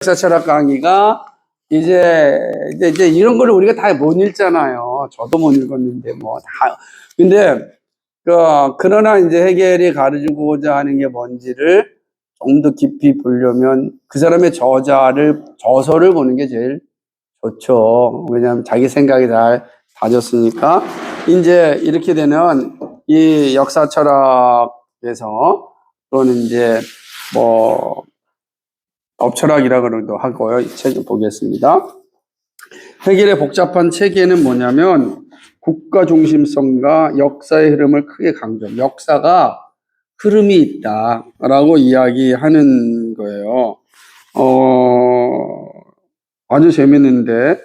역사 철학 강의가 이제 이런 거를 우리가 다 못 읽잖아요. 저도 못 읽었는데 뭐 다. 근데 그러나 이제 해겔이 가르치고자 하는 게 뭔지를 좀 더 깊이 보려면 그 사람의 저서를 보는 게 제일 좋죠. 왜냐하면 자기 생각이 다 다졌으니까. 이제 이렇게 되는 이 역사 철학에서 또는 이제 뭐 업철학이라 그러기도 하고요. 이 책을 보겠습니다. 해겔의 복잡한 체계는 뭐냐면 국가 중심성과 역사의 흐름을 크게 강조. 역사가 흐름이 있다라고 이야기하는 거예요. 아주 재밌는데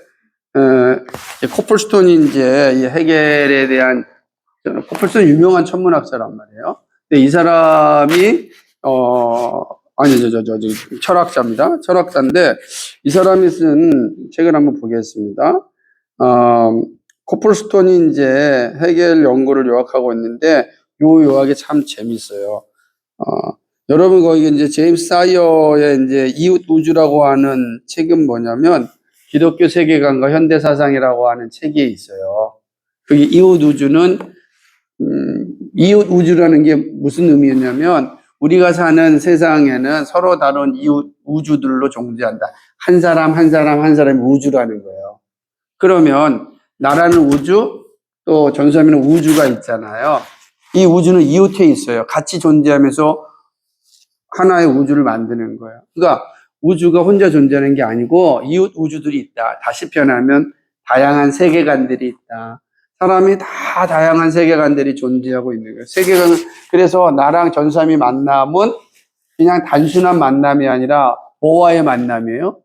코플스톤이 이제 이 해겔에 대한 코플스톤 유명한 천문학자란 말이에요. 근데 이 사람이 철학자입니다. 철학자인데, 이 사람이 쓴 책을 한번 보겠습니다. 코플스톤이 이제 해겔 연구를 요약하고 있는데, 요 요약이 참 재밌어요. 여러분, 거기 이제 제임스 사이어의 이제 이웃 우주라고 하는 책은 뭐냐면, 기독교 세계관과 현대 사상이라고 하는 책이 있어요. 그 이웃 우주는, 이웃 우주라는 게 무슨 의미였냐면, 우리가 사는 세상에는 서로 다른 이웃 우주들로 존재한다. 한 사람 한 사람이 우주라는 거예요. 그러면 나라는 우주, 또 전소하면 우주가 있잖아요. 이 우주는 이웃해 있어요. 같이 존재하면서 하나의 우주를 만드는 거예요. 그러니까 우주가 혼자 존재하는 게 아니고 이웃 우주들이 있다. 다시 표현하면 다양한 세계관들이 있다. 사람이 다 다양한 세계관들이 존재하고 있는 거예요. 세계관, 그래서 나랑 전삼이 만남은 그냥 단순한 만남이 아니라 뭐와의 만남이에요?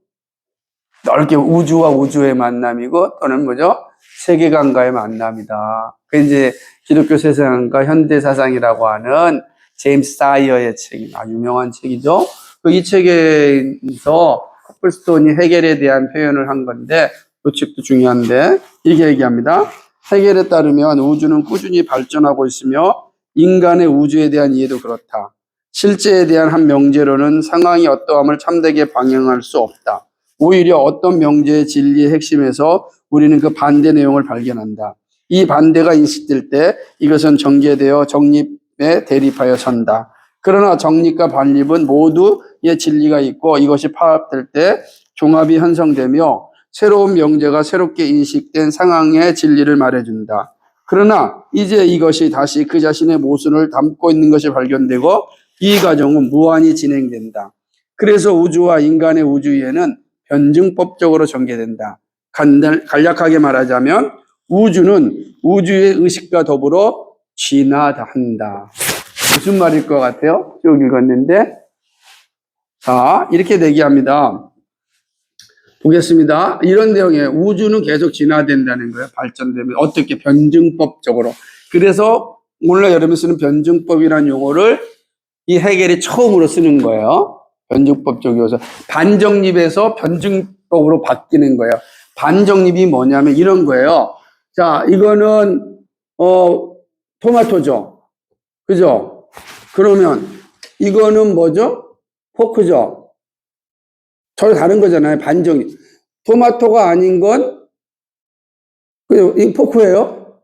넓게 우주와 우주의 만남이고 또는 뭐죠? 세계관과의 만남이다. 그 이제 기독교 세상과 현대 사상이라고 하는 제임스 사이어의 책이 유명한 책이죠. 이 책에서 코플스톤이 해겔에 대한 표현을 한 건데 이 책도 중요한데 이렇게 얘기합니다. 해겔에 따르면 우주는 꾸준히 발전하고 있으며 인간의 우주에 대한 이해도 그렇다. 실제에 대한 한 명제로는 상황이 어떠함을 참되게 방영할 수 없다. 오히려 어떤 명제의 진리의 핵심에서 우리는 그 반대 내용을 발견한다. 이 반대가 인식될 때 이것은 전개되어 정립에 대립하여 선다. 그러나 정립과 반립은 모두의 진리가 있고 이것이 파합될 때 종합이 형성되며 새로운 명제가 새롭게 인식된 상황의 진리를 말해준다. 그러나 이제 이것이 다시 그 자신의 모순을 담고 있는 것이 발견되고 이 과정은 무한히 진행된다. 그래서 우주와 인간의 우주에는 변증법적으로 전개된다. 간략하게 말하자면 우주는 우주의 의식과 더불어 진화한다. 무슨 말일 것 같아요? 쭉 읽었는데. 자, 이렇게 얘기합니다. 보겠습니다. 이런 내용에 우주는 계속 진화된다는 거예요. 발전되면 어떻게 변증법적으로. 그래서 오늘 여러분이 쓰는 변증법이라는 용어를 이 해겔이 처음으로 쓰는 거예요. 변증법적이어서 반정립에서 변증법으로 바뀌는 거예요. 반정립이 뭐냐면 이런 거예요. 자, 이거는 토마토죠. 그죠? 그러면 이거는 뭐죠? 포크죠. 전혀 다른 거잖아요. 반정립. 토마토가 아닌 건 그죠? 이 포크예요.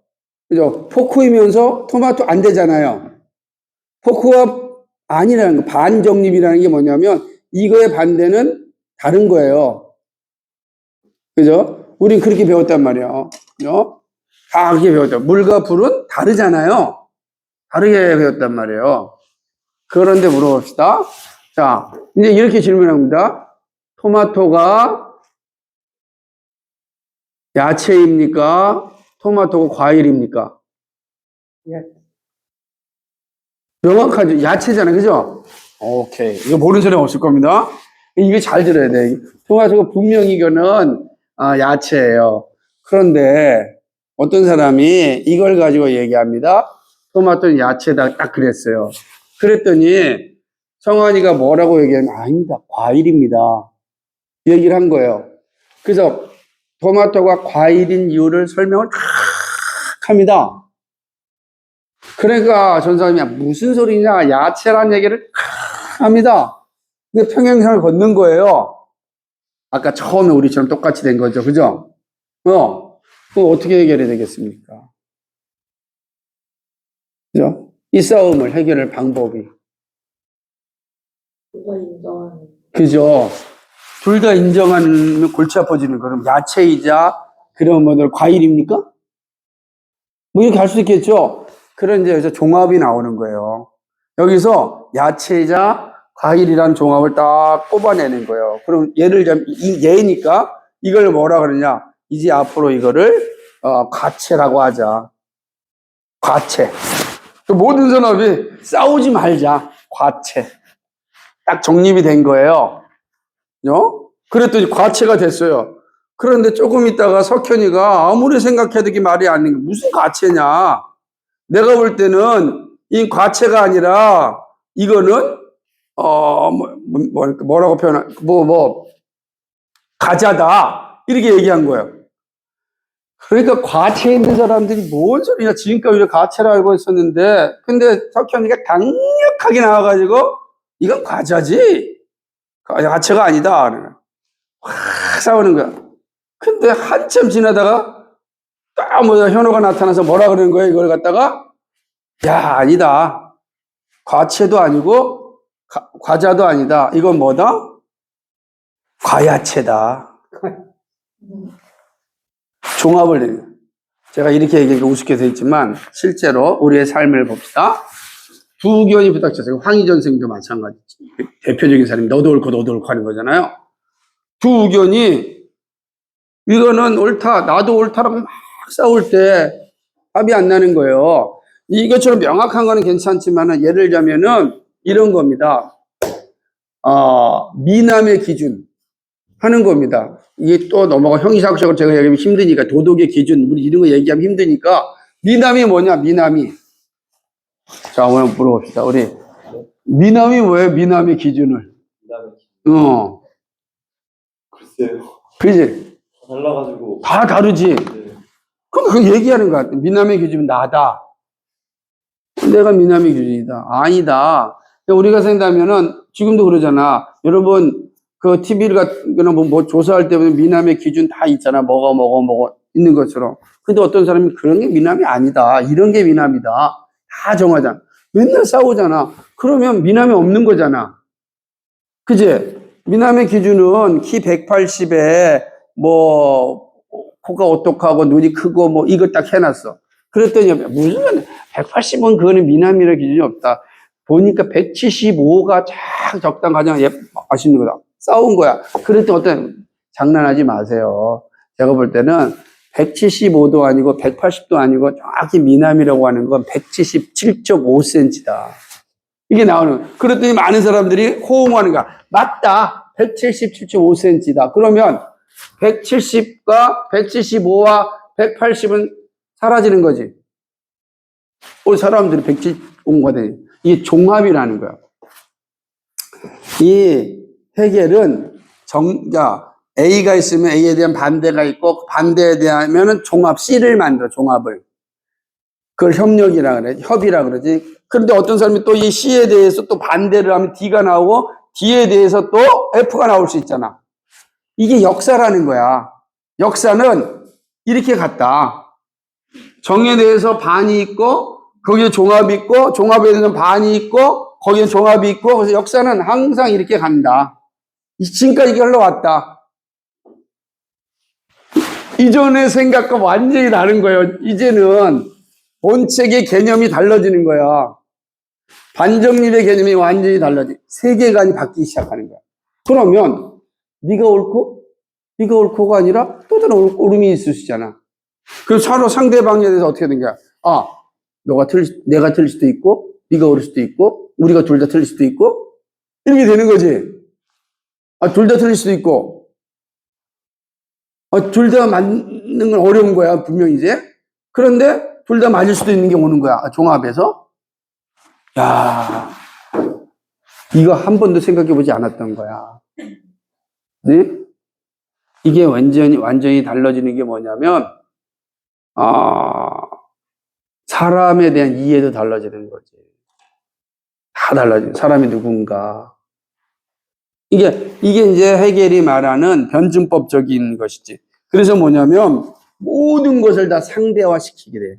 그죠? 포크이면서 토마토 안 되잖아요. 포크가 아니라는 거, 반정립이라는 게 뭐냐면 이거의 반대는 다른 거예요. 그죠? 우린 그렇게 배웠단 말이에요. 그죠? 다 그렇게 배웠죠. 물과 불은 다르잖아요. 다르게 배웠단 말이에요. 그런데 물어봅시다. 자, 이제 이렇게 질문합니다. 토마토가 야채입니까? 토마토가 과일입니까? 명확하죠. 야채잖아요. 그죠? 오케이. 이거 모르는 사람 없을 겁니다. 이거 잘 들어야 돼. 토마토가 분명히 이거는 야채예요. 그런데 어떤 사람이 이걸 가지고 얘기합니다. 토마토는 야채다. 딱 그랬어요. 그랬더니 성환이가 뭐라고 얘기하면 아닙니다. 과일입니다. 얘기를 한 거예요. 그래서 토마토가 과일인 이유를 설명을 탁 합니다. 그러니까 전사님이 무슨 소리냐 야채란 얘기를 합니다. 근데 평행선을 걷는 거예요. 아까 처음에 우리처럼 똑같이 된 거죠. 그죠? 그럼 어떻게 해결해야 되겠습니까? 그죠? 이 싸움을 해결할 방법이. 누가 인정하는. 그죠? 둘 다 인정하면 골치 아파지는 거. 그럼 야채이자, 그런 뭐들 과일입니까? 뭐 이렇게 할 수 있겠죠? 그런 이제 여기서 종합이 나오는 거예요. 여기서 야채이자 과일이라는 종합을 딱 꼽아내는 거예요. 그럼 예를 들면, 얘니까 이걸 뭐라 그러냐? 이제 앞으로 이거를, 과채라고 하자. 과채. 그 모든 산업이 싸우지 말자. 과채. 딱 정립이 된 거예요. 그랬더니 과채가 됐어요. 그런데 조금 있다가 석현이가 아무리 생각해도 이게 말이 안 되는 게 무슨 과채냐. 내가 볼 때는 이 과채가 아니라 이거는 뭐라고 표현할 가자다 이렇게 얘기한 거예요. 그러니까 과체에 있는 사람들이 뭔 소리냐. 지금까지 우리가 과체라 알고 있었는데, 근데 석현이가 강력하게 나와가지고 이건 과자지 과체가 아니다. 확 싸우는 거야. 근데 한참 지나다가 딱 현호가 나타나서 뭐라 그러는 거야. 이걸 갖다가 야, 아니다. 과체도 아니고 과자도 아니다. 이건 뭐다? 과야체다. 종합을 내는 거예요. 제가 이렇게 얘기하니까 우습게 되있지만 실제로 우리의 삶을 봅시다. 두 의견이 부닥쳤어요. 황희전 선생도 마찬가지. 대표적인 사람이 너도 옳고 하는 거잖아요. 두 의견이 이거는 옳다, 나도 옳다라고 막 싸울 때 합이 안 나는 거예요. 이것처럼 명확한 거는 괜찮지만 예를 들자면은 이런 겁니다. 미남의 기준 하는 겁니다. 이게 또 넘어가 형이상식으로 제가 얘기하면 힘드니까 도덕의 기준 우리 이런 거 얘기하면 힘드니까 미남이 뭐냐 미남이. 자 오늘 물어봅시다. 우리 미남이 뭐예요? 미남의 기준을. 글쎄요. 그지? 달라가지고. 다 다르지. 네. 그럼 그 얘기하는 거야. 미남의 기준은 나다. 내가 미남의 기준이다. 아니다. 우리가 생각하면은 지금도 그러잖아. 여러분 그 TV를 뭐 조사할 때 보면 미남의 기준 다 있잖아. 뭐가 있는 것처럼. 근데 어떤 사람이 그런 게 미남이 아니다. 이런 게 미남이다. 다 정하잖아. 맨날 싸우잖아. 그러면 미남이 없는 거잖아. 그지? 미남의 기준은 키 180에 코가 오똑하고 눈이 크고 이거 딱 해놨어. 그랬더니 무슨 180은 그거는 미남이라는 기준이 없다. 보니까 175가 쫙 적당 가장 맛있는 거다. 싸운 거야. 그랬더니 장난하지 마세요. 제가 볼 때는 175도 아니고 180도 아니고 정확히 미남이라고 하는 건 177.5cm다. 이게 나오는 거예요. 그랬더니 많은 사람들이 호응하는 거야. 맞다. 177.5cm다. 그러면 170과 175와 180은 사라지는 거지. 우리 사람들이 175가 돼. 이게 종합이라는 거야. 이 해결은 A가 있으면 A에 대한 반대가 있고 반대에 대하면은 종합 C를 만들어 종합을. 그걸 협력이라 그래. 협이라 그러지. 그런데 어떤 사람이 또 이 C에 대해서 또 반대를 하면 D가 나오고 D에 대해서 또 F가 나올 수 있잖아. 이게 역사라는 거야. 역사는 이렇게 갔다. 정에 대해서 반이 있고 거기에 종합이 있고 종합에 대해서는 반이 있고 거기에 종합이 있고 그래서 역사는 항상 이렇게 간다. 지금까지 이게 흘러왔다. 이전의 생각과 완전히 다른 거예요. 이제는 본책의 개념이 달라지는 거야. 반정립의 개념이 완전히 달라지. 세계관이 바뀌기 시작하는 거야. 그러면 네가 옳고가 아니라 또 다른 옳음이 있을 수 있잖아. 그럼 서로 상대방에 대해서 어떻게 된 거야? 내가 틀릴 수도 있고, 네가 옳을 수도 있고, 우리가 둘 다 틀릴 수도 있고, 이렇게 되는 거지. 둘 다 틀릴 수도 있고, 둘 다 맞는 건 어려운 거야, 분명히 이제. 그런데 둘 다 맞을 수도 있는 게 오는 거야, 종합에서. 야, 이거 한 번도 생각해 보지 않았던 거야. 네? 이게 완전히 달라지는 게 뭐냐면, 사람에 대한 이해도 달라지는 거지. 다 달라져. 사람이 누군가. 이게 이제 해겔이 말하는 변증법적인 것이지. 그래서 뭐냐면 모든 것을 다 상대화시키게 돼.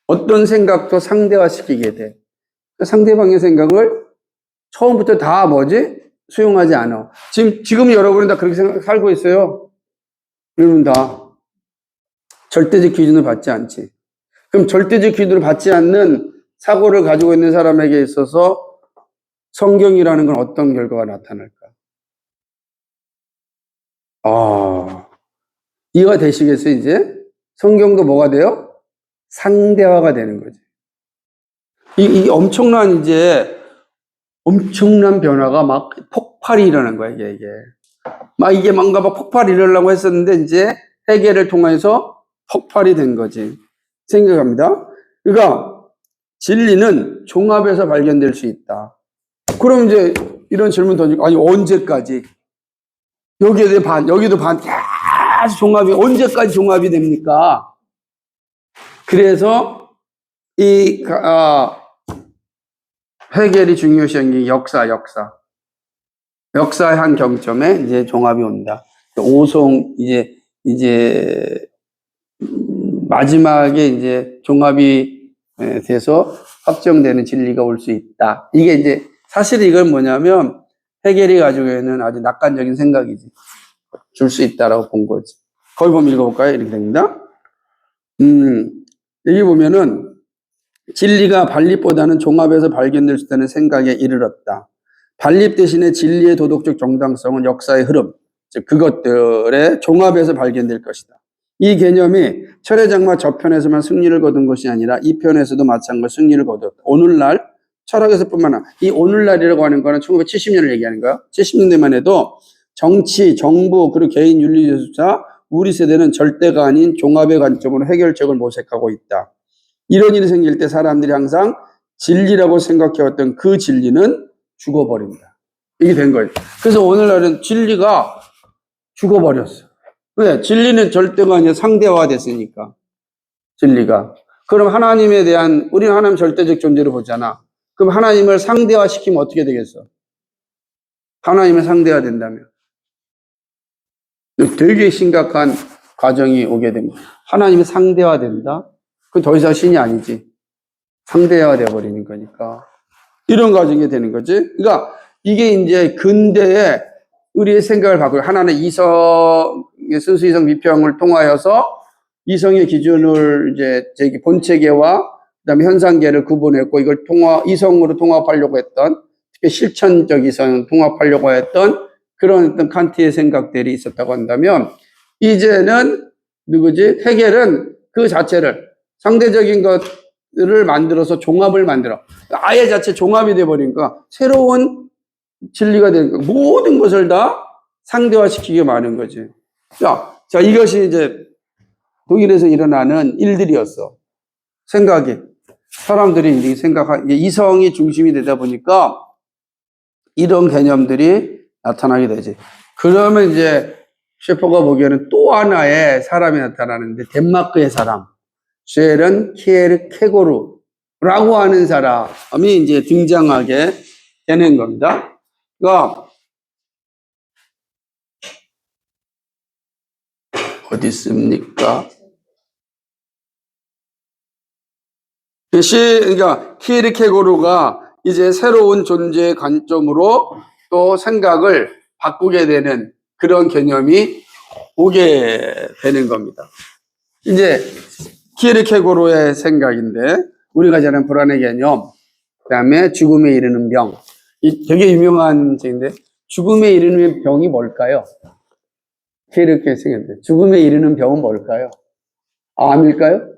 어떤 생각도 상대화시키게 돼. 상대방의 생각을 처음부터 다 뭐지? 수용하지 않아. 지금 여러분은 다 그렇게 살고 있어요. 여러분 다. 절대적 기준을 받지 않지. 그럼 절대적 기준을 받지 않는 사고를 가지고 있는 사람에게 있어서 성경이라는 건 어떤 결과가 나타날까? 이해가 되시겠어요, 이제? 성경도 뭐가 돼요? 상대화가 되는 거지. 이게 엄청난 변화가 막 폭발이 일어난 거야, 이게. 이게 뭔가 막 폭발이 일어나려고 했었는데, 이제 해결을 통해서 폭발이 된 거지. 생각합니다. 그러니까, 진리는 종합에서 발견될 수 있다. 그럼 이제 이런 질문 던지고, 아니, 언제까지? 여기도 반, 계속 종합이, 언제까지 종합이 됩니까? 그래서, 해결이 중요시한 게 역사의 한 경점에 이제 종합이 온다. 마지막에 이제 종합이 돼서 확정되는 진리가 올 수 있다. 이게 이제, 사실 이건 뭐냐면, 해결이 가지고 있는 아주 낙관적인 생각이지. 줄 수 있다라고 본 거지. 거기 보면 읽어볼까요? 이렇게 됩니다. 여기 보면은, 진리가 반립보다는 종합에서 발견될 수 있다는 생각에 이르렀다. 반립 대신에 진리의 도덕적 정당성은 역사의 흐름, 즉 그것들의 종합에서 발견될 것이다. 이 개념이 철회장마 저편에서만 승리를 거둔 것이 아니라 이 편에서도 마찬가지로 승리를 거뒀다. 오늘날 철학에서뿐만 아니라 이 오늘날이라고 하는 거는 1970년을 얘기하는 거야. 70년대만 해도 정치, 정부, 그리고 개인 윤리조차 우리 세대는 절대가 아닌 종합의 관점으로 해결책을 모색하고 있다. 이런 일이 생길 때 사람들이 항상 진리라고 생각해왔던 그 진리는 죽어버린다. 이게 된 거예요. 그래서 오늘날은 진리가 죽어버렸어. 왜? 진리는 절대가 아니라 상대화됐으니까. 진리가. 그럼 하나님에 대한, 우리는 하나님 절대적 존재로 보잖아. 그럼 하나님을 상대화시키면 어떻게 되겠어? 하나님을 상대화된다면. 되게 심각한 과정이 오게 됩니다. 하나님이 상대화된다? 그건 더 이상 신이 아니지. 상대화되어 버리는 거니까. 이런 과정이 되는 거지. 그러니까 이게 이제 근대에 우리의 생각을 바꾸고 하나는 순수 이성 미평을 통하여서 이성의 기준을 이제 본체계와 그다음에 현상계를 구분했고 이걸 이성으로 통합하려고 했던 특히 실천적 이성 통합하려고 했던 그런 어떤 칸트의 생각들이 있었다고 한다면 이제는 해겔은 그 자체를 상대적인 것을 만들어서 종합을 만들어. 아예 자체 종합이 돼버리니까 새로운 진리가 되니까 모든 것을 다 상대화시키게 많은 거지. 자, 이것이 이제 독일에서 일어나는 일들이었어. 생각이. 사람들이 이제 이성이 중심이 되다 보니까 이런 개념들이 나타나게 되지. 그러면 이제 셰퍼가 보기에는 또 하나의 사람이 나타나는데 덴마크의 사람. 쉐른 키에르케고르라고 하는 사람이 이제 등장하게 되는 겁니다. 그러니까 어디 있습니까? 그러니까 키에르케고르가 이제 새로운 존재의 관점으로 또 생각을 바꾸게 되는 그런 개념이 오게 되는 겁니다. 이제 키에르케고르의 생각인데 우리가 잘 아는 불안의 개념, 그다음에 죽음에 이르는 병. 되게 유명한 책인데 죽음에 이르는 병이 뭘까요? 키에르케고르의 생각인데 죽음에 이르는 병은 뭘까요? 암일까요?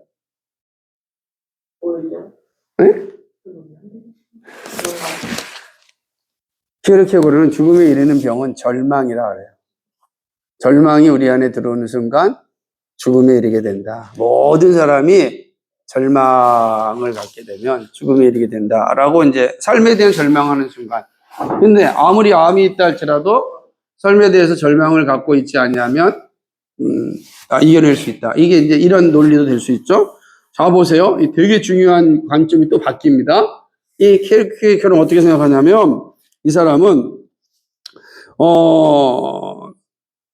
네? 키에르케고르는 죽음에 이르는 병은 절망이라 그래요. 절망이 우리 안에 들어오는 순간 죽음에 이르게 된다. 모든 사람이 절망을 갖게 되면 죽음에 이르게 된다라고 이제 삶에 대한 절망하는 순간. 근데 아무리 암이 있다 할지라도 삶에 대해서 절망을 갖고 있지 않냐면 이겨낼 수 있다. 이게 이제 이런 논리도 될 수 있죠. 자 보세요. 되게 중요한 관점이 또 바뀝니다. 이 키에르케고르는 어떻게 생각하냐면 이 사람은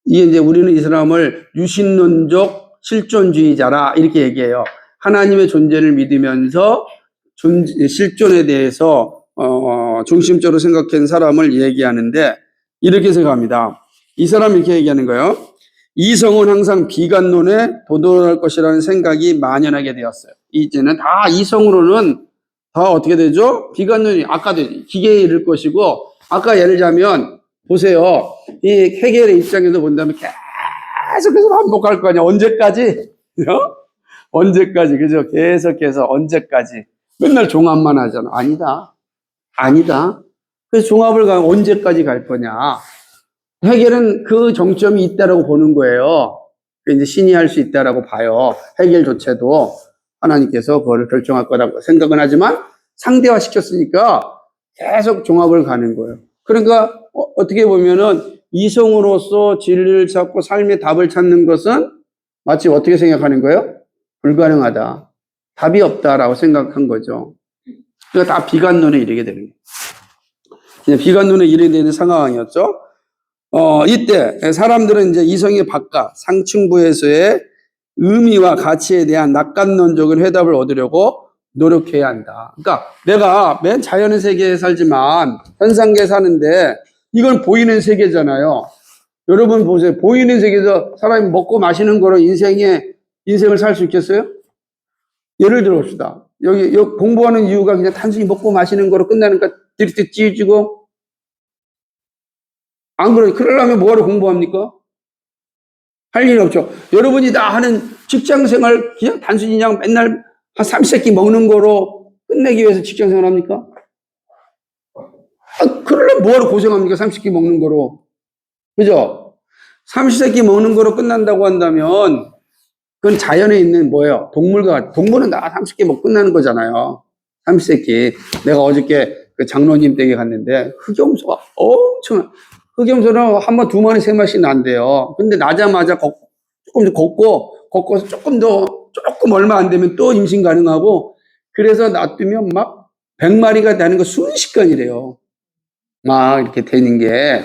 이게 이제 우리는 이 사람을 유신론적 실존주의자라 이렇게 얘기해요. 하나님의 존재를 믿으면서 실존에 대해서 중심적으로 생각한 사람을 얘기하는데 이렇게 생각합니다. 이 사람이 이렇게 얘기하는 거예요. 이성은 항상 비관론에 도달할 것이라는 생각이 만연하게 되었어요. 이제는 다 이성으로는 다 어떻게 되죠? 비관론이 아까도 기계에 이를 것이고, 아까 예를 들자면 보세요. 이 해겔의 입장에서 본다면 계속해서 반복할 거 아니야. 언제까지? 언제까지? 그죠? 계속해서 언제까지? 맨날 종합만 하잖아. 아니다. 그래서 종합을 가면 언제까지 갈 거냐? 해겔은 그 정점이 있다라고 보는 거예요. 이제 신이 할 수 있다라고 봐요. 해겔조차도 하나님께서 그거를 결정할 거라고 생각은 하지만 상대화 시켰으니까 계속 종합을 가는 거예요. 그러니까 어떻게 보면은 이성으로서 진리를 찾고 삶의 답을 찾는 것은 마치 어떻게 생각하는 거예요? 불가능하다. 답이 없다라고 생각한 거죠. 그러니까 다 비관론에 이르게 되는 거예요. 비관론에 이르게 되는 상황이었죠. 이때 사람들은 이제 이성의 바깥, 상층부에서의 의미와 가치에 대한 낙관론적인 해답을 얻으려고 노력해야 한다. 그러니까 내가 맨 자연의 세계에 살지만 현상계에 사는데 이건 보이는 세계잖아요. 여러분 보세요. 보이는 세계에서 사람이 먹고 마시는 거로 인생을 살 수 있겠어요? 예를 들어 봅시다. 여기 공부하는 이유가 그냥 단순히 먹고 마시는 거로 끝나니까 이렇게 찌지고 안 그러니 그러려면 뭐하러 공부합니까? 할 일이 없죠. 여러분이 다 하는 직장 생활 그냥 단순히 그냥 맨날 한 30세끼 먹는 거로 끝내기 위해서 직장 생활 합니까? 그러려면 뭐하러 고생합니까? 30세끼 먹는 거로. 그죠? 30세끼 먹는 거로 끝난다고 한다면 그건 자연에 있는 뭐예요? 동물은 다 30개 먹고 끝나는 거잖아요. 30세끼. 내가 어저께 그 장로님 댁에 갔는데 흑염소가 엄청 흑염소는 한 번, 두 마리, 세 마리씩 난대요. 근데 나자마자 조금 더 걷고서 조금 얼마 안 되면 또 임신 가능하고, 그래서 놔두면 막 100마리가 되는 거 순식간이래요. 막 이렇게 되는 게.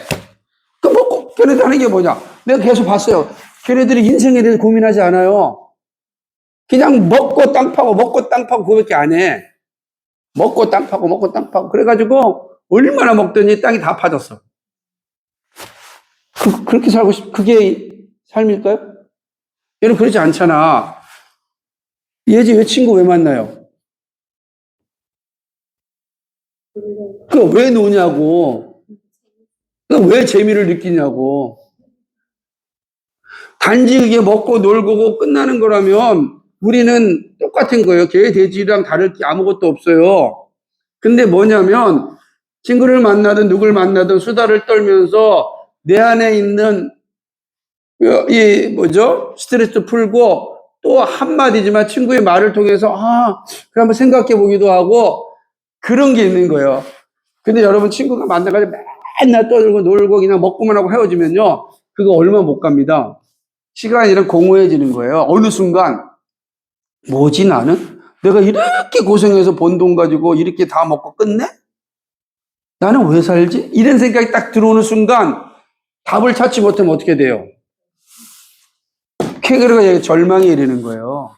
걔네들 하는 게 뭐냐? 내가 계속 봤어요. 걔네들이 인생에 대해서 고민하지 않아요. 그냥 먹고 땅 파고, 그거밖에 안 해. 먹고 땅 파고. 그래가지고 얼마나 먹더니 땅이 다 파졌어. 그렇게 살고 그게 삶일까요? 얘는 그렇지 않잖아. 얘지 왜 친구 왜 만나요? 그거 왜 노냐고. 그거 왜 재미를 느끼냐고. 단지 그게 먹고 놀고 끝나는 거라면 우리는 똑같은 거예요. 개, 돼지랑 다를 게 아무것도 없어요. 근데 뭐냐면 친구를 만나든 누굴 만나든 수다를 떨면서 내 안에 있는 스트레스 풀고 또 한마디지만 친구의 말을 통해서 그래 한번 생각해 보기도 하고 그런 게 있는 거예요. 근데 여러분 친구가 만나가지고 맨날 떠들고 놀고 그냥 먹고만 하고 헤어지면요. 그거 얼마 못 갑니다. 시간이 이런 공허해지는 거예요. 어느 순간 뭐지 나는? 내가 이렇게 고생해서 번 돈 가지고 이렇게 다 먹고 끝내? 나는 왜 살지? 이런 생각이 딱 들어오는 순간 답을 찾지 못하면 어떻게 돼요? 쾌거가 절망에 이르는 거예요.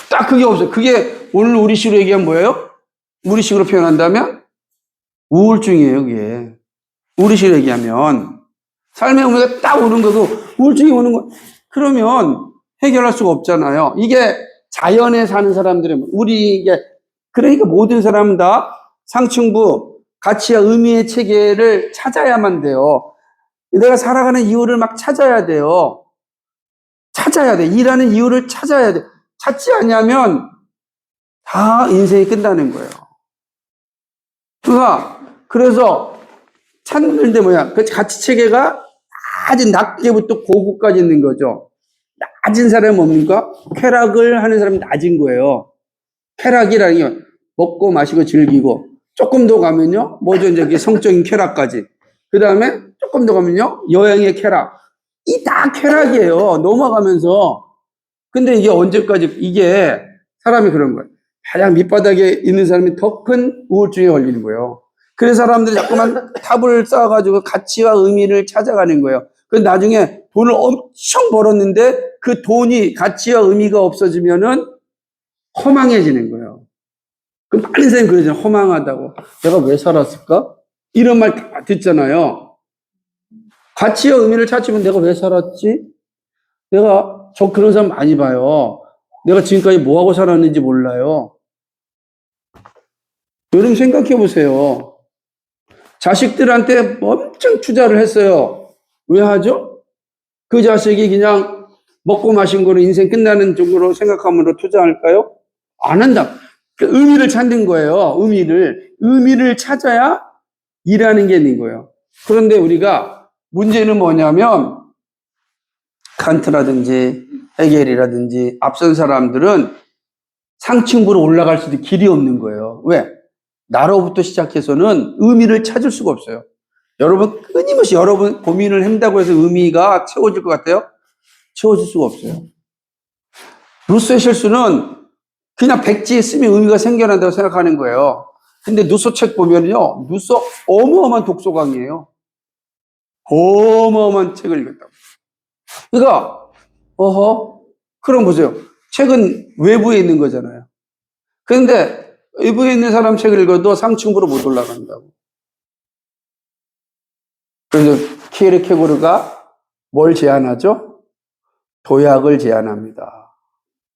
딱 그게 없어요. 그게 오늘 우리식으로 얘기하면 뭐예요? 우리식으로 표현한다면 우울증이에요. 그게 우리식으로 얘기하면 삶의 의미가 딱 오는 거고 우울증이 오는 거. 그러면 해결할 수가 없잖아요. 이게 자연에 사는 사람들은 그러니까 모든 사람은 다 상층부 가치와 의미의 체계를 찾아야만 돼요. 내가 살아가는 이유를 막 찾아야 돼요. 일하는 이유를 찾아야 돼. 찾지 않으면 다 인생이 끝나는 거예요. 그래서 찾는데 그 가치 체계가 아주 낮게부터 고급까지 있는 거죠. 낮은 사람은 뭡니까? 쾌락을 하는 사람이 낮은 거예요. 쾌락이라는 게 먹고 마시고 즐기고 조금 더 가면요. 이제 성적인 쾌락까지. 그 다음에 조금 더 가면요. 여행의 쾌락. 이 다 쾌락이에요. 넘어가면서. 근데 이게 언제까지, 사람이 그런 거예요. 가장 밑바닥에 있는 사람이 더 큰 우울증에 걸리는 거예요. 그래서 사람들이 자꾸만 탑을 쌓아가지고 가치와 의미를 찾아가는 거예요. 그 나중에 돈을 엄청 벌었는데 그 돈이 가치와 의미가 없어지면은 허망해지는 거예요. 그 많은 사람이 그러잖아요. 허망하다고. 내가 왜 살았을까? 이런 말 다 듣잖아요. 가치와 의미를 찾으면 내가 왜 살았지? 저 그런 사람 많이 봐요. 내가 지금까지 뭐 하고 살았는지 몰라요. 여러분 생각해 보세요. 자식들한테 엄청 투자를 했어요. 왜 하죠? 그 자식이 그냥 먹고 마신 거로 인생 끝나는 정도로 생각하므로 투자할까요? 안 한다. 그 의미를 찾는 거예요. 의미를 찾아야 일하는 게 있는 거예요. 그런데 우리가 문제는 뭐냐면 칸트라든지 헤겔이라든지 앞선 사람들은 상층부로 올라갈 수도 길이 없는 거예요. 왜? 나로부터 시작해서는 의미를 찾을 수가 없어요. 여러분 끊임없이 여러분 고민을 한다고 해서 의미가 채워질 것 같아요? 채워질 수가 없어요. 루소의 실수는 그냥 백지에 쓰면 의미가 생겨난다고 생각하는 거예요. 근데 루소 책 보면요, 루소 어마어마한 독서광이에요. 어마어마한 책을 읽었다고. 그러니까 그럼 보세요. 책은 외부에 있는 거잖아요. 그런데 외부에 있는 사람 책을 읽어도 상층부로 못 올라간다고. 그래서 키에르케고르가 뭘 제안하죠? 도약을 제안합니다.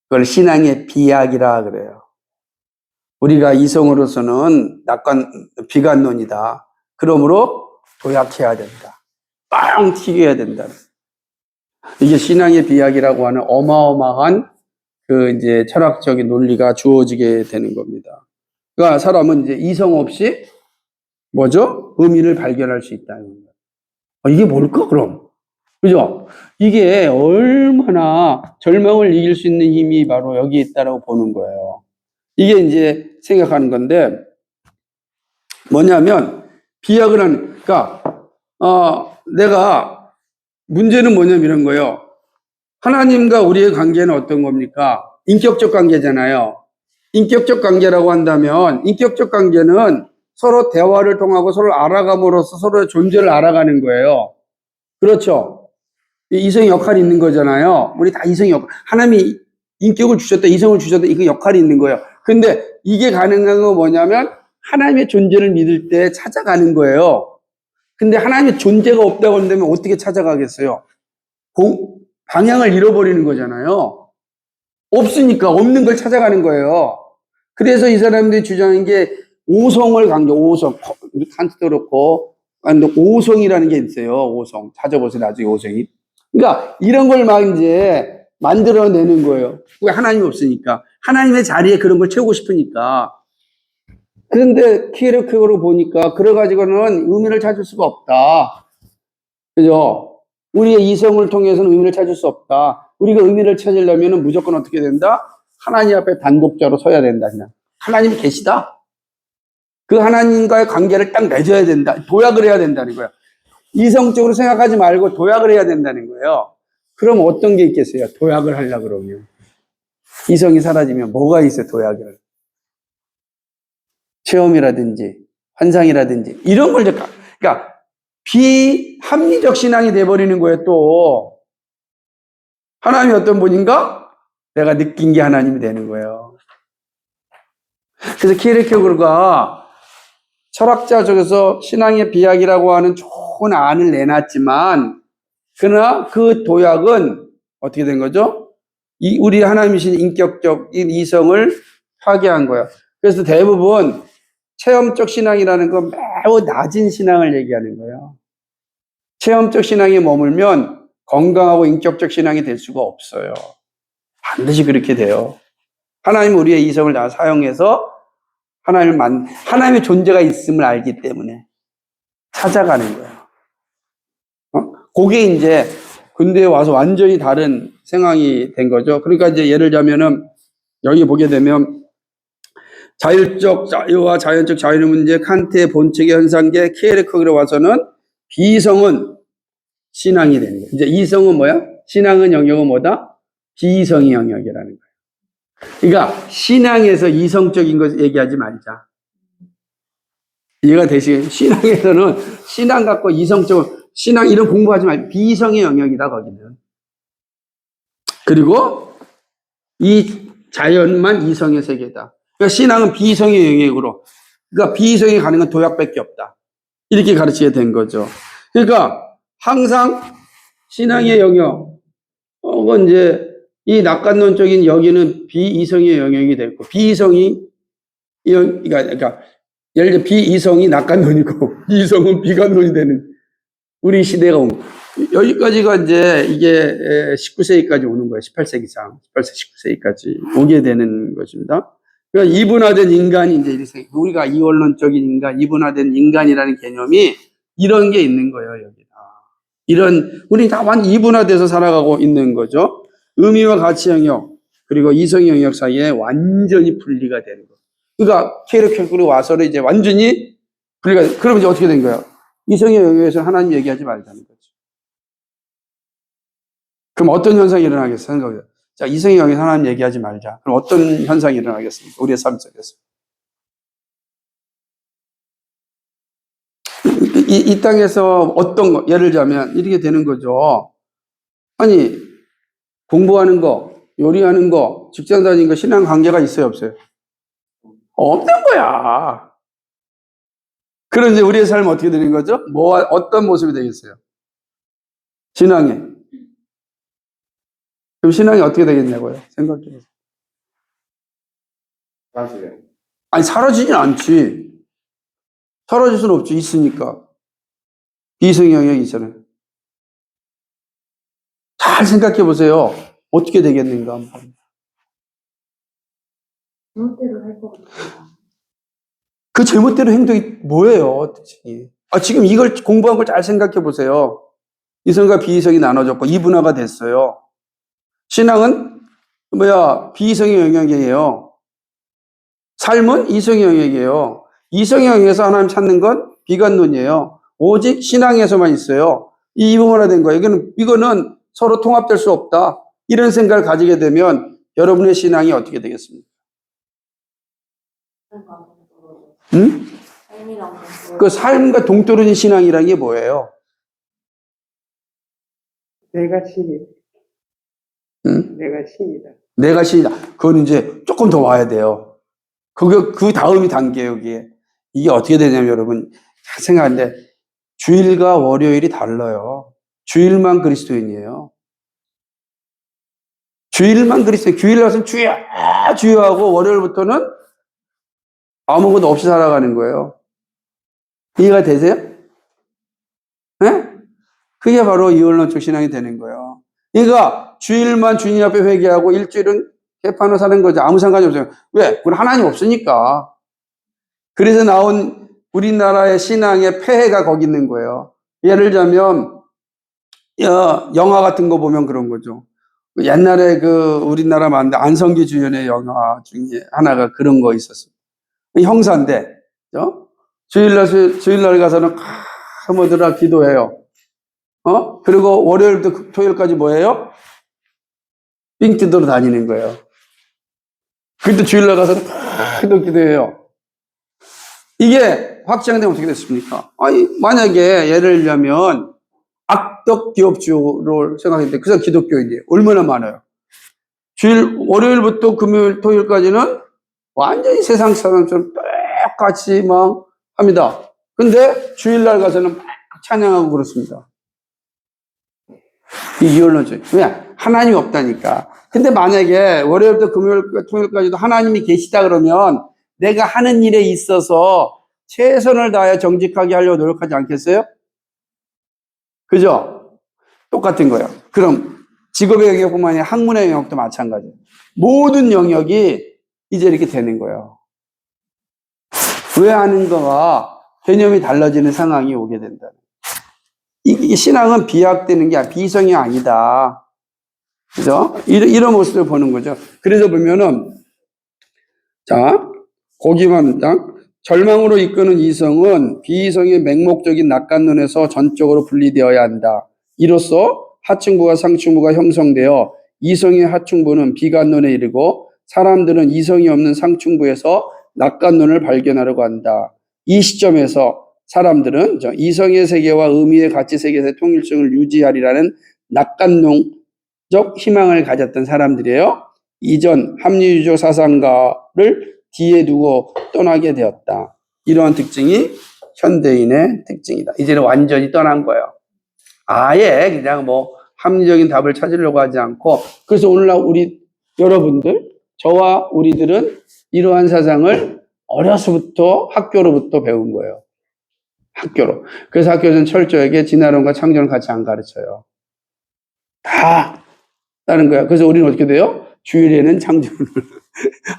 그걸 신앙의 비약이라 그래요. 우리가 이성으로서는 비관론이다. 그러므로 도약해야 된다. 빵 튀겨야 된다. 이게 신앙의 비약이라고 하는 어마어마한 이제 철학적인 논리가 주어지게 되는 겁니다. 그러니까 사람은 이제 이성 없이 뭐죠? 의미를 발견할 수 있다는 거예요. 이게 뭘까, 그럼? 그죠? 이게 얼마나 절망을 이길 수 있는 힘이 바로 여기에 있다라고 보는 거예요. 이게 이제 생각하는 건데, 뭐냐면, 비약을 그러니까, 문제는 뭐냐면 이런 거예요. 하나님과 우리의 관계는 어떤 겁니까? 인격적 관계잖아요. 인격적 관계라고 한다면, 인격적 관계는 서로 대화를 통하고 서로 알아감으로써 서로의 존재를 알아가는 거예요. 그렇죠? 이성의 역할이 있는 거잖아요. 우리 다 이성의 역할. 하나님이 인격을 주셨다, 이성을 주셨다, 이거 역할이 있는 거예요. 근데 이게 가능한 건 뭐냐면, 하나님의 존재를 믿을 때 찾아가는 거예요. 근데 하나님의 존재가 없다고 한다면 어떻게 찾아가겠어요? 방향을 잃어버리는 거잖아요. 없으니까 없는 걸 찾아가는 거예요. 그래서 이 사람들이 주장한 게 오성을 오성. 칸트도 그렇고, 오성이라는 게 있어요. 오성. 찾아보세요. 나중에 오성이. 그러니까 이런 걸 막 이제 만들어내는 거예요. 왜? 하나님이 없으니까. 하나님의 자리에 그런 걸 채우고 싶으니까. 그런데 키에르케고르 보니까 그래가지고는 의미를 찾을 수가 없다. 그죠? 우리의 이성을 통해서는 의미를 찾을 수 없다. 우리가 의미를 찾으려면 무조건 어떻게 된다? 하나님 앞에 단독자로 서야 된다. 그냥 하나님이 계시다. 그 하나님과의 관계를 딱 맺어야 된다. 도약을 해야 된다는 거예요. 이성적으로 생각하지 말고 도약을 해야 된다는 거예요. 그럼 어떤 게 있겠어요? 도약을 하려고 그러면. 이성이 사라지면 뭐가 있어요? 도약을. 체험이라든지 환상이라든지 이런 걸 그러니까 비합리적 신앙이 돼버리는 거예요. 또 하나님이 어떤 분인가? 내가 느낀 게 하나님이 되는 거예요. 그래서 키에르케고르가 철학자 중에서 신앙의 비약이라고 하는 좋은 안을 내놨지만, 그러나 그 도약은 어떻게 된 거죠? 우리 하나님이신 인격적인 이성을 파괴한 거예요. 그래서 대부분 체험적 신앙이라는 건 매우 낮은 신앙을 얘기하는 거예요. 체험적 신앙에 머물면 건강하고 인격적 신앙이 될 수가 없어요. 반드시 그렇게 돼요. 하나님은 우리의 이성을 다 사용해서 하나님의 존재가 있음을 알기 때문에 찾아가는 거예요. 그게 이제 근대에 와서 완전히 다른 상황이 된 거죠. 그러니까 이제 예를 들자면은 여기 보게 되면 자율적 자유와 자연적 자유의 문제, 칸트의 본칙의 현상계, 키에르케고르에 와서는 비이성은 신앙이 되는 거예요. 이제 이성은 뭐야? 신앙은 영역은 뭐다? 비이성의 영역이라는 거예요. 그러니까 신앙에서 이성적인 것 얘기하지 말자. 이해가 되시겠어요? 신앙에서는 신앙 갖고 이성적으로 신앙 이런 공부하지 말고 비이성의 영역이다 거기는. 그리고 이 자연만 이성의 세계다. 그러니까 신앙은 비이성의 영역으로. 그러니까 비이성이 가는 건 도약밖에 없다. 이렇게 가르치게 된 거죠. 그러니까 항상 신앙의 영역, 혹은 이제 이 낙관론적인 여기는 비이성의 영역이 됐고, 비이성이, 그러니까 예를 들어 비이성이 낙관론이고, 이성은 비관론이 되는 우리 시대가 온 거예요. 여기까지가 이제 이게 19세기까지 오는 거예요. 18세기상, 18세, 19세기까지 오게 되는 것입니다. 그러니까 이분화된 인간이 이제 이렇게 우리가 이원론적인 인간, 이분화된 인간이라는 개념이 이런 게 있는 거예요, 여기다. 우리 다 완전 이분화돼서 살아가고 있는 거죠. 의미와 가치 영역, 그리고 이성 영역 사이에 완전히 분리가 되는 거예요. 그러니까 케르케고르 와서는 이제 완전히 분리가, 그러면 이제 어떻게 된 거예요? 이성의 영역에서 하나님 얘기하지 말자는 거죠. 그럼 어떤 현상이 일어나겠어요? 생각해요. 자, 이성의 영역에서 하나님 얘기하지 말자. 그럼 어떤 현상이 일어나겠습니까? 우리의 삶 속에서. 이 땅에서 어떤 거, 예를 들자면 이렇게 되는 거죠. 아니, 공부하는 거, 요리하는 거, 직장 다니는 거, 신앙 관계가 있어요, 없어요? 없는 거야. 그럼 이제 우리의 삶은 어떻게 되는 거죠? 어떤 모습이 되겠어요? 신앙에. 그럼 신앙이 어떻게 되겠냐고요? 생각해보세요. 사실은 아니, 사라지진 않지. 사라질 수는 없지. 있으니까. 비이성 영역이 있잖아요. 잘 생각해 보세요. 어떻게 되겠는가 한번. 제멋대로 할 것 같아요. 그 제멋대로 행동이 뭐예요? 지금 이걸 공부한 걸 잘 생각해 보세요. 이성과 비이성이 나눠졌고 이분화가 됐어요. 신앙은 비이성의 영역이에요. 삶은 이성의 영역이에요. 이성의 영역에서 하나님 찾는 건 비관론이에요. 오직 신앙에서만 있어요. 이 이분화된 거예요. 이거는 서로 통합될 수 없다. 이런 생각을 가지게 되면 여러분의 신앙이 어떻게 되겠습니까? 응? 그 삶과 동떨어진 신앙이라는 게 뭐예요? 내가 신이다. 응? 내가 신이다. 내가 신이다. 그건 이제 조금 더 와야 돼요. 그 다음이 단계예요, 여기에. 이게 어떻게 되냐면 여러분, 잘 생각하는데, 주일과 월요일이 달라요. 주일만 그리스도인이에요. 주일만 그리스도인, 주일 가서는 주여 하고, 월요일부터는 아무것도 없이 살아가는 거예요. 이해가 되세요? 네? 그게 바로 이원론적 신앙이 되는 거예요. 그러니까 주일만 주님 앞에 회개하고 일주일은 개판으로 사는 거죠. 아무 상관이 없어요. 왜? 그건 하나님 없으니까. 그래서 나온 우리나라의 신앙의 폐해가 거기 있는 거예요. 예를 들자면 영화 같은 거 보면 그런 거죠. 옛날에 우리나라 만든 안성기 주연의 영화 중에 하나가 그런 거 있었어요. 형사인데, 주일날 가서는 모두라 기도해요. 그리고 월요일부터 토요일까지 뭐 해요? 삥 뜯으러 다니는 거예요. 그때 주일날 가서는 기도해요. 이게 확장되면 어떻게 됐습니까? 아니, 만약에 예를 들자면 악덕 기업주를 생각했는데 그 사람 기독교인이에요. 얼마나 많아요? 월요일부터 금요일, 토요일까지는 완전히 세상 사람처럼 똑같이 막 합니다. 근데 주일날 가서는 막 찬양하고 그렇습니다. 이원론적. 왜? 하나님이 없다니까. 근데 만약에 월요일부터 금요일, 토요일까지도 하나님이 계시다 그러면 내가 하는 일에 있어서 최선을 다해 정직하게 하려고 노력하지 않겠어요? 그죠? 똑같은 거예요. 그럼 직업의 영역뿐만 아니라 학문의 영역도 마찬가지예요. 모든 영역이 이제 이렇게 되는 거예요. 왜 하는가가 개념이 달라지는 상황이 오게 된다. 이 신앙은 비약되는 게 비성이 아니다. 그죠? 이런 모습을 보는 거죠. 그래서 보면은, 자, 거기만, 절망으로 이끄는 이성은 비이성의 맹목적인 낙관론에서 전적으로 분리되어야 한다. 이로써 하층부와 상층부가 형성되어 이성의 하층부는 비관론에 이르고 사람들은 이성이 없는 상층부에서 낙관론을 발견하려고 한다. 이 시점에서 사람들은 이성의 세계와 의미의 가치 세계에서의 통일성을 유지하리라는 낙관론적 희망을 가졌던 사람들이에요. 이전 합리주의적 사상가를 뒤에 두고 떠나게 되었다. 이러한 특징이 현대인의 특징이다. 이제는 완전히 떠난 거예요. 아예 그냥 뭐 합리적인 답을 찾으려고 하지 않고, 그래서 오늘날 우리 여러분들, 저와 우리들은 이러한 사상을 어려서부터 학교로부터 배운 거예요. 학교로. 그래서 학교에서는 철저하게 진화론과 창조론 같이 안 가르쳐요. 다 다른 거야. 그래서 우리는 어떻게 돼요? 주일에는 창조론을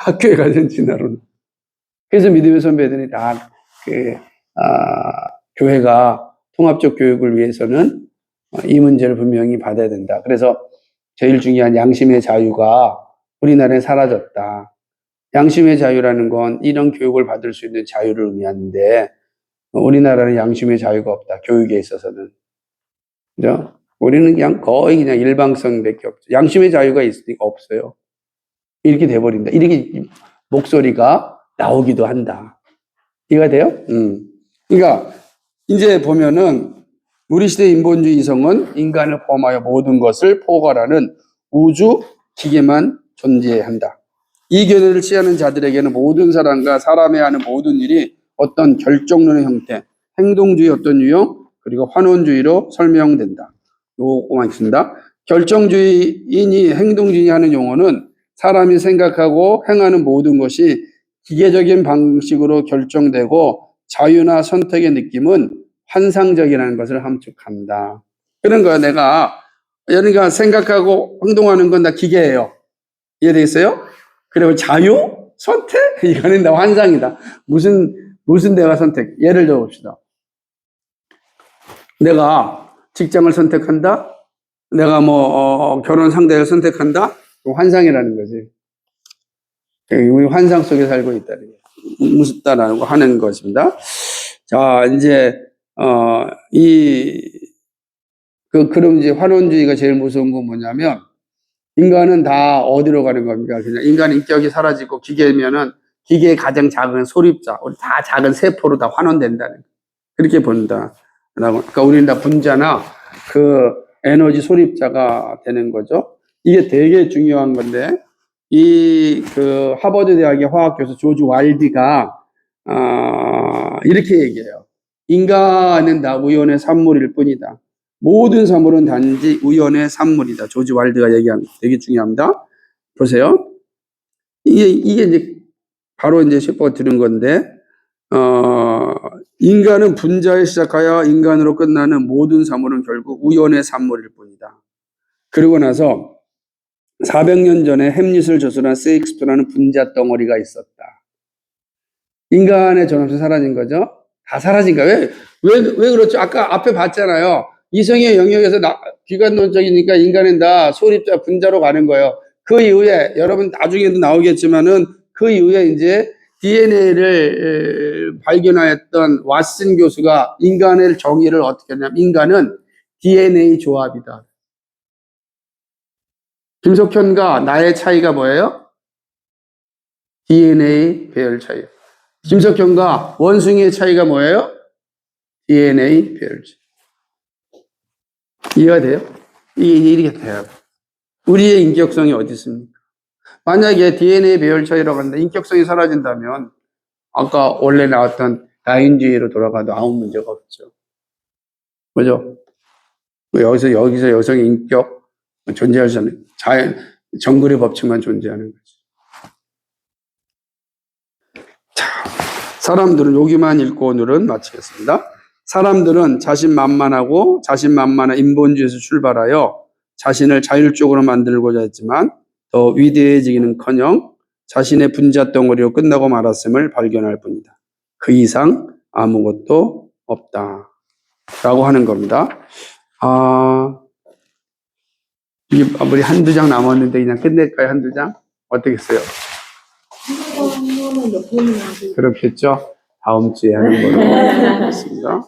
학교에 가서는 진화론. 그래서 믿음의 선배들이 다 교회가 통합적 교육을 위해서는 이 문제를 분명히 받아야 된다. 그래서 제일 중요한 양심의 자유가 우리나라에 사라졌다. 양심의 자유라는 건 이런 교육을 받을 수 있는 자유를 의미하는데 우리나라는 양심의 자유가 없다. 교육에 있어서는. 그죠? 우리는 그냥 거의 그냥 일방성밖에 없죠. 양심의 자유가 있으니까 없어요. 이렇게 돼버린다. 이렇게 목소리가 나오기도 한다. 이해가 돼요? 그러니까 이제 보면은 우리 시대 인본주의 이성은 인간을 포함하여 모든 것을 포괄하는 우주 기계만 존재한다. 이 견해를 취하는 자들에게는 모든 사람과 사람이 하는 모든 일이 어떤 결정론의 형태, 행동주의 어떤 유형, 그리고 환원주의로 설명된다. 요거만 있습니다. 결정주의인이 행동주의인이 하는 용어는 사람이 생각하고 행하는 모든 것이 기계적인 방식으로 결정되고 자유나 선택의 느낌은 환상적이라는 것을 함축한다. 그런 거야. 그러니까 생각하고 행동하는 건 다 기계예요. 이해되겠어요? 그리고 자유? 선택? 이거는 다 환상이다. 무슨 내가 선택? 예를 들어 봅시다. 내가 직장을 선택한다? 내가 결혼 상대를 선택한다? 환상이라는 거지. 우리 환상 속에 살고 있다는 게 무섭다라는 거 하는 것입니다. 자, 이제 그럼 이제 환원주의가 제일 무서운 건 뭐냐면, 인간은 다 어디로 가는 겁니까? 그냥 인간 인격이 사라지고 기계면은 기계의 가장 작은 소립자, 우리 다 작은 세포로 다 환원된다는, 그렇게 본다. 그러니까 우리는 다 분자나 그 에너지 소립자가 되는 거죠. 이게 되게 중요한 건데, 그 하버드 대학의 화학 교수 조지 왈드가 이렇게 얘기해요. 인간은 다 우연의 산물일 뿐이다. 모든 산물은 단지 우연의 산물이다. 조지 왈드가 얘기합니다. 되게 중요합니다. 보세요. 이게 이제 바로 이제 셰퍼가 들은 건데, 인간은 분자에 시작하여 인간으로 끝나는 모든 산물은 결국 우연의 산물일 뿐이다. 그러고 나서 400년 전에 햄릿을 저술한 세익스피어라는 분자 덩어리가 있었다. 인간의 존엄성이 사라진 거죠. 다 사라진 거예요. 왜 그렇죠? 아까 앞에 봤잖아요. 이성의 영역에서 비관론적이니까 인간은 다 소립자 분자로 가는 거예요. 그 이후에 여러분 나중에도 나오겠지만은 그 이후에 이제 DNA를 발견하였던 왓슨 교수가 인간의 정의를 어떻게 했냐면, 인간은 DNA 조합이다. 김석현과 나의 차이가 뭐예요? DNA 배열 차이. 김석현과 원숭이의 차이가 뭐예요? DNA 배열 차이. 이해가 돼요? 이렇게 돼요. 우리의 인격성이 어디 있습니까? 만약에 DNA 배열 차이라고 하는데 인격성이 사라진다면 아까 원래 나왔던 다인주의로 돌아가도 아무 문제가 없죠. 그죠? 여기서 여성의 인격 존재하지 않는, 정글의 법칙만 존재하는 거지. 자, 사람들은 여기만 읽고 오늘은 마치겠습니다. 사람들은 자신만만한 인본주의에서 출발하여 자신을 자율적으로 만들고자 했지만 더 위대해지기는커녕 자신의 분자 덩어리로 끝나고 말았음을 발견할 뿐이다. 그 이상 아무것도 없다. 라고 하는 겁니다. 이게 우리 한두 장 남았는데 그냥 끝낼까요? 한두 장? 어떻겠어요? 그렇겠죠? 다음 주에 하는 걸로 하겠습니다.